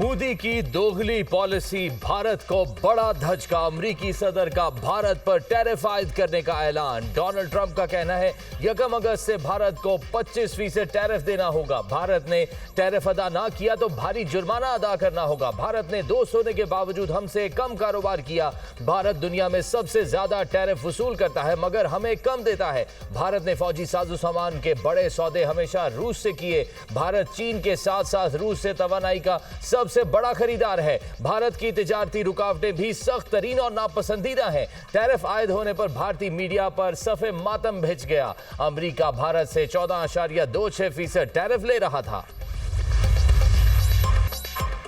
मोदी की दोगली पॉलिसी, भारत को बड़ा धचका। अमेरिकी सदर का भारत पर टैरिफ आयद करने का ऐलान। डोनाल्ड ट्रंप का कहना है 1 अगस्त से भारत को 25% टैरिफ देना होगा। भारत ने टैरिफ अदा ना किया तो भारी जुर्माना अदा करना होगा। भारत ने 2 होने के बावजूद हमसे कम कारोबार किया। भारत दुनिया में सबसे ज्यादा टैरिफ वसूल करता है मगर हमें कम देता है। भारत ने फौजी साजो सामान के बड़े सौदे हमेशा रूस से किए। भारत चीन के साथ साथ रूस से तवानाई का सबसे बड़ा खरीदार है। भारत की तिजारती रुकावटें भी सख्त तरीन और नापसंदीदा हैं। टैरिफ आयद होने पर भारतीय मीडिया पर सफ़े मातम भिज गया। अमेरिका भारत से 14.26% टैरिफ ले रहा था।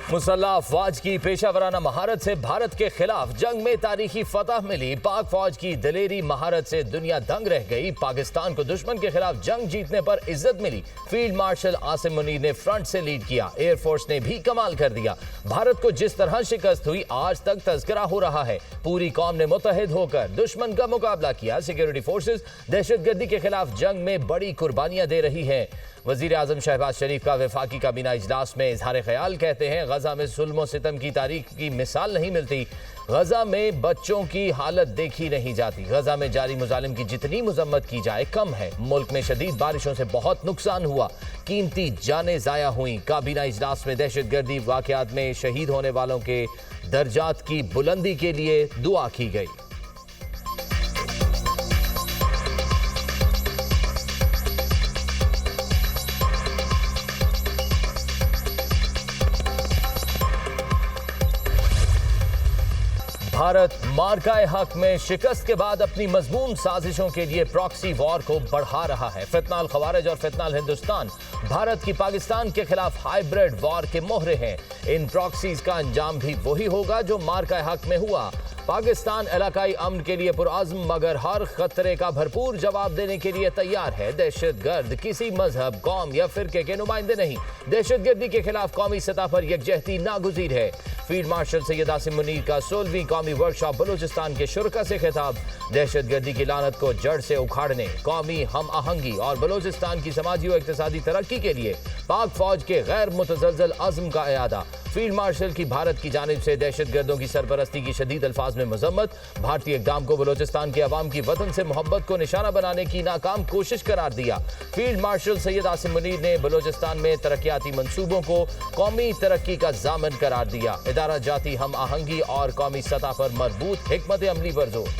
मुसल्लह अफवाज की पेशावराना महारत से भारत के खिलाफ जंग में तारीखी फतह मिली। पाक फौज की दलेरी महारत से दुनिया दंग रह गई। पाकिस्तान को दुश्मन के खिलाफ जंग जीतने पर इज्जत मिली। फील्ड मार्शल आसिम मुनीर ने फ्रंट से लीड किया। एयरफोर्स ने भी कमाल कर दिया। भारत को जिस तरह शिकस्त हुई आज तक तज़किरा हो रहा है। पूरी कौम ने मुत्तहिद होकर दुश्मन का मुकाबला किया। सिक्योरिटी फोर्सेस दहशतगर्दी के खिलाफ जंग में बड़ी कुर्बानियां दे रही हैं। वजीर आजम शहबाज शरीफ का वफाकी काबीना इजलास में इजहार ख्याल, कहते हैं गजा में जुल्म सितम की तारीख की मिसाल नहीं मिलती। गजा में बच्चों की हालत देखी नहीं जाती। गजा में जारी मुजालिम की जितनी मजम्मत की जाए कम है। मुल्क में शदीद बारिशों से बहुत नुकसान हुआ। कीमती जानें जाया हुई। काबीना इजलास में दहशतगर्दी वाकयात में शहीद होने वालों के दर्जात की बुलंदी के लिए दुआ की गई। भारत मार्काए हक में शिकस्त के बाद अपनी मजमून साजिशों के लिए प्रॉक्सी वॉर को बढ़ा रहा है। फितनाल खवारिज और फितनाल हिंदुस्तान भारत की पाकिस्तान के खिलाफ हाइब्रिड वॉर के मोहरे हैं। इन प्रॉक्सीज का अंजाम भी वही होगा जो मार्काए हक में हुआ। पाकिस्तान इलाकाई अमन के लिए पुरआज़्म मगर हर खतरे का भरपूर जवाब देने के लिए तैयार है। दहशतगर्द किसी मजहब, कौम या फिरके के नुमाइंदे नहीं। दहशतगर्दी के खिलाफ कौमी सतह पर यकजहती नागुज़ीर है। फील्ड मार्शल सैयद आसिम मुनीर का 16वीं कौमी वर्कशॉप बलूचिस्तान के शुरका से खिताब। दहशतगर्दी की लानत को जड़ से उखाड़ने, कौमी हम आहंगी और बलूचिस्तान की समाजी और इक़्तिसादी तरक्की के लिए पाक फौज के गैर मुतज़लज़ल अज़्म का इयादा। फील्ड मार्शल की भारत की जानिब से दहशतगर्दों की सरपरस्ती की शदीद अल्फाज में मजम्मत। भारतीय इक़दाम को बलूचिस्तान के अवाम की वतन से मोहब्बत को निशाना बनाने की नाकाम कोशिश करार दिया। फील्ड मार्शल सैयद आसिम मुनीर ने बलूचिस्तान में तरक्याती मंसूबों को कौमी तरक्की का ज़ामन करार दिया। इदारा जाती हम आहंगी और कौमी सतह पर मजबूत हिकमत अमली पर जोर।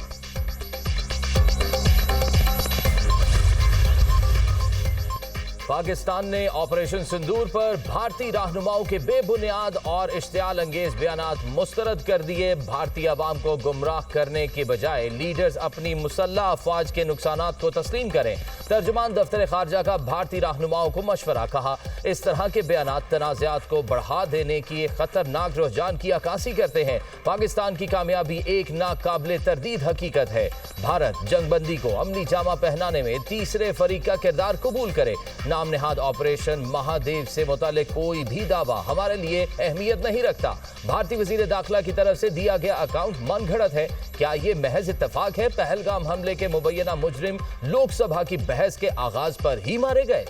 पाकिस्तान ने ऑपरेशन सिंदूर पर भारतीय रहनुमाओं के बेबुनियाद और इश्तियाल अंगेज बयानात मुस्तरद कर दिए। भारतीय अवाम को गुमराह करने के बजाय लीडर्स अपनी मुसल्लह अफवाज के नुकसानात को तस्लीम करें। तर्जुमान दफ्तर खारजा का भारतीय रहनुमाओं को मशवरा, कहा इस तरह के बयानात तनाज़ात को बढ़ा देने की खतरनाक रुझान की अक्कासी करते हैं। पाकिस्तान की कामयाबी एक नाकाबिले तरदीद हकीकत है। भारत जंगबंदी को अमली जामा पहनाने में तीसरे फरीक का किरदार कबूल करे। नाम नेहाद ऑपरेशन महादेव से मुतालिक कोई भी दावा हमारे लिए अहमियत नहीं रखता। भारतीय वजीर दाखिला की तरफ से दिया गया अकाउंट मनगढ़ंत है। क्या ये महज इत्तफाक है? पहलगाम हमले के मुबैना मुजरिम लोकसभा की बहस के आगाज पर ही मारे गए।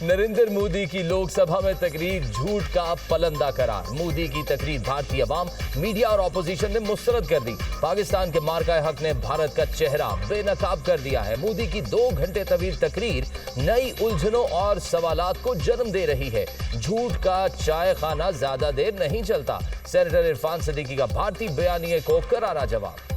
नरेंद्र मोदी की लोकसभा में तकरीर झूठ का पलंदा करार। मोदी की तकरीर भारतीय अवाम, मीडिया और ऑपोजिशन ने मुस्तरद कर दी। पाकिस्तान के मार्काए हक ने भारत का चेहरा बेनकाब कर दिया है। मोदी की 2 घंटे तवील तकरीर नई उलझनों और सवालात को जन्म दे रही है। झूठ का चाय खाना ज्यादा देर नहीं चलता। सेनेटर इरफान सिद्दीकी का भारतीय बयानिए को करारा जवाब।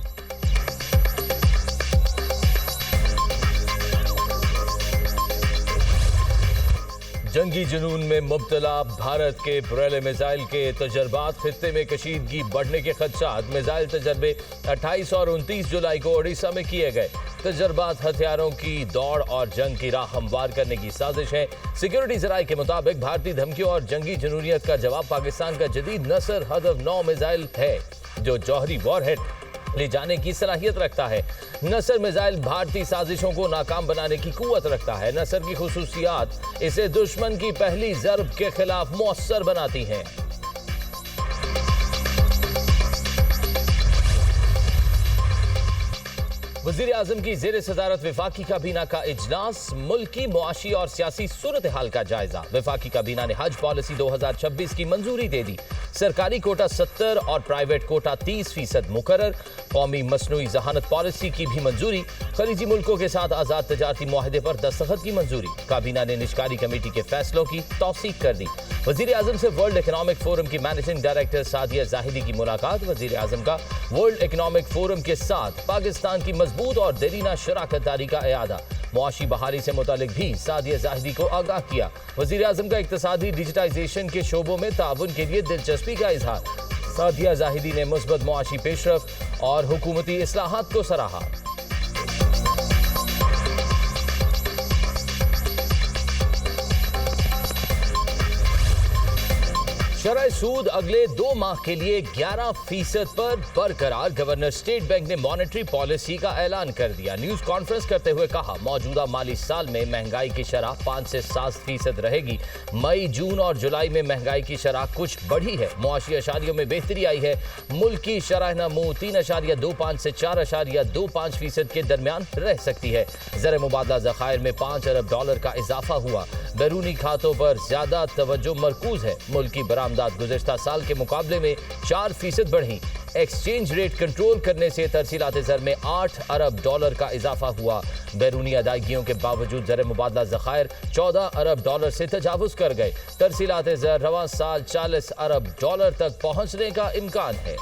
जंगी जुनून में मुब्तला भारत के बरेले मिसाइल के तजर्बात, खित्ते में कशीदगी बढ़ने के खदशात। मिसाइल तजर्बे 28 और 29 जुलाई को ओडिशा में किए गए। तजर्बात हथियारों की दौड़ और जंग की राह हमवार करने की साजिश है। सिक्योरिटी जराये के मुताबिक भारतीय धमकियों और जंगी जुनूनियत का जवाब पाकिस्तान का जदीद नसर हदफ 9 मिसाइल है जो जौहरी वॉरहेड ले जाने की सलाहियत रखता है। नसर मिसाइल भारतीय साजिशों को नाकाम बनाने की कुव्वत रखता है। नसर की खुसूसियात इसे दुश्मन की पहली जर्ब के खिलाफ मुअस्सर बनाती हैं। वजीर आजम की जेर सदारत वफाकी काबीना का इजलास, मुल्क की मुआशी और सियासी सूरत हाल का जायजा। वफाकी काबीना ने हज पॉलिसी 2026 की मंजूरी दे दी। सरकारी कोटा 70 और प्राइवेट कोटा 30% मुकर्रर। कौमी मसनूई जहानत पॉलिसी की भी मंजूरी। खलीजी मुल्कों के साथ आजाद तजारती मुआहदे पर दस्तखत की मंजूरी। काबीना ने निष्कारी कमेटी के फैसलों की तौसीक कर दी। वजीर आजम से वर्ल्ड इकनॉमिक फोरम की मैनेजिंग डायरेक्टर सादिया जाहिदी की मुलाकात। वजीर आजम का वर्ल्ड इकनॉमिक फोरम के साथ पाकिस्तान की मजबूत और देरीना शराकतदारी का इयादा। मुआशी बहाली से मुतालिक भी सादिया जाहिदी को आगाह किया। वजीर आजम का इक्तसादी डिजिटाइजेशन के शोबों में ताउन के लिए दिलचस्पी का इजहार। सादिया जाहिदी ने मुस्बत मुआशी पेशरफ और हुकूमती इस्लाहात को सराहा। शरह सूद अगले 2 माह के लिए 11% पर बरकरार। गवर्नर स्टेट बैंक ने मॉनेटरी पॉलिसी का ऐलान कर दिया। न्यूज कॉन्फ्रेंस करते हुए कहा, मौजूदा माली साल में महंगाई की शरह 5 से 7% रहेगी। मई, जून और जुलाई में महंगाई की शरह कुछ बढ़ी है। मुआशी अशारियों में बेहतरी आई है। मुल्क की शरह नमू 3.25 से 4.25% के दरमियान रह सकती है। ज़र मुबादला ज़खायर में $5 अरब का इजाफा हुआ। बैरूनी खातों पर ज्यादा तवज्जो मरकूज है। मुल्क की बरामदात गुज़िश्ता साल के मुकाबले में 4% बढ़ी। एक्सचेंज रेट कंट्रोल करने से तरसीलात ज़र में $8 अरब का इजाफा हुआ। बैरूनी अदायगियों के बावजूद ज़र मुबादला ज़खायर $14 अरब से तजावुज़ कर गए। तरसीलात ज़र रवां साल $40 अरब तक पहुँचने का इम्कान है।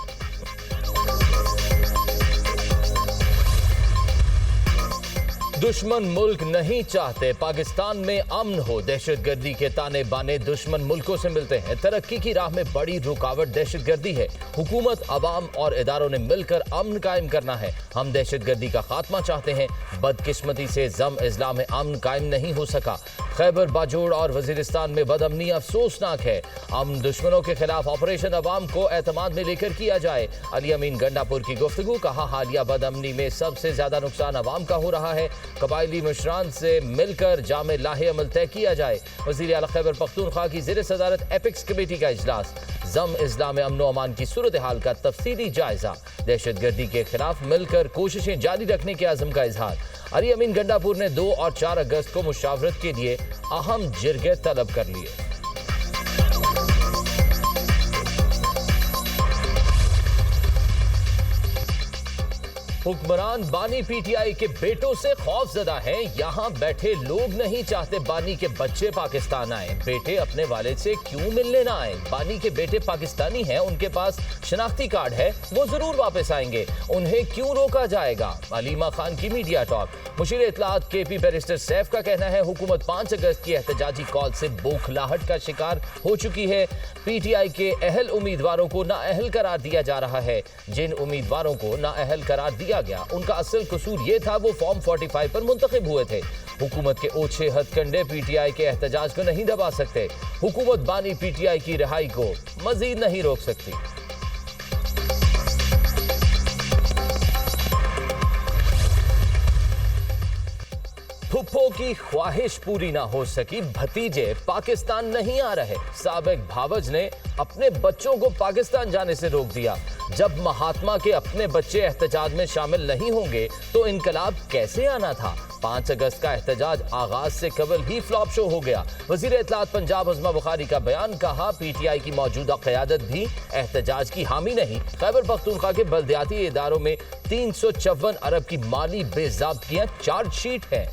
दुश्मन मुल्क नहीं चाहते पाकिस्तान में अमन हो। दहशतगर्दी के ताने बाने दुश्मन मुल्कों से मिलते हैं। तरक्की की राह में बड़ी रुकावट दहशतगर्दी है। हुकूमत, अवाम और इदारों ने मिलकर अमन कायम करना है। हम दहशतगर्दी का खात्मा चाहते हैं। बदकिस्मती से जम इस्लाम में अमन कायम नहीं हो सका। खैबर बाजोड़ और वजीरिस्तान में बदअमनी अफसोसनाक है। अमन दुश्मनों के खिलाफ ऑपरेशन अवाम को एतमाद में लेकर किया जाए। अली अमीन गंडापुर की गुफ्तगू। कहा, हालिया बदअमनी में सबसे ज्यादा नुकसान अवाम का हो रहा है। कबायली मुशरान से मिलकर जामे लाहे अमल तय किया जाए। वज़ीर आला खैबर पख्तूनख्वा की ज़ेर सदारत एपिक्स कमेटी का इजलास। जम इस्लाम में अमन अमान की सूरत हाल का तफसीली जायजा। दहशतगर्दी के खिलाफ मिलकर कोशिशें जारी रखने के आज़म का इजहार। अली अमीन गंडापुर ने 2 और 4 अगस्त को मुशावरत के लिए अहम जिरगे तलब कर लिए। हुक्मरान बानी पीटीआई के बेटों से खौफजदा हैं। यहाँ बैठे लोग नहीं चाहते बानी के बच्चे पाकिस्तान आए। बेटे अपने वालिद से क्यों मिलने ना आए? बानी के बेटे पाकिस्तानी हैं, उनके पास शनाख्ती कार्ड है, वो जरूर वापस आएंगे। उन्हें क्यों रोका जाएगा? अलीमा खान की मीडिया टॉक। मुशीर इत्तलात केपी बैरिस्टर सैफ का कहना है, हुकूमत 5 अगस्त की एहतजाजी कॉल से बौखलाहट का शिकार हो चुकी है। पीटीआई के अहल उम्मीदवारों को नाअहल करार दिया जा रहा है। जिन उम्मीदवारों को नाअहल करार दिया गया, उनका असल कसूर यह था वो फॉर्म 45 पर मुंतखब हुए थे। हुकूमत के ओछे हथकंडे पीटीआई के एहतजाज को नहीं दबा सकते। हुकूमत बानी पीटीआई की रिहाई को मजीद नहीं रोक सकती। फुप्पो की ख्वाहिश पूरी ना हो सकी, भतीजे पाकिस्तान नहीं आ रहे। साबिक भावज ने अपने बच्चों को पाकिस्तान जाने से रोक दिया। जब महात्मा के अपने बच्चे एहतजाज में शामिल नहीं होंगे तो इनकलाब कैसे आना था? 5 अगस्त का एहतजाज आगाज से कबल ही फ्लॉप शो हो गया। वजीर इत्तलात पंजाब उस्मा बुखारी का बयान। कहा, पीटीआई की मौजूदा क़यादत भी एहतजाज की हामी नहीं। खैबर पख्तूनख्वा के बल्दियाती इदारों में 354 अरब की माली बेज़ाब्तियां चार्जशीट है।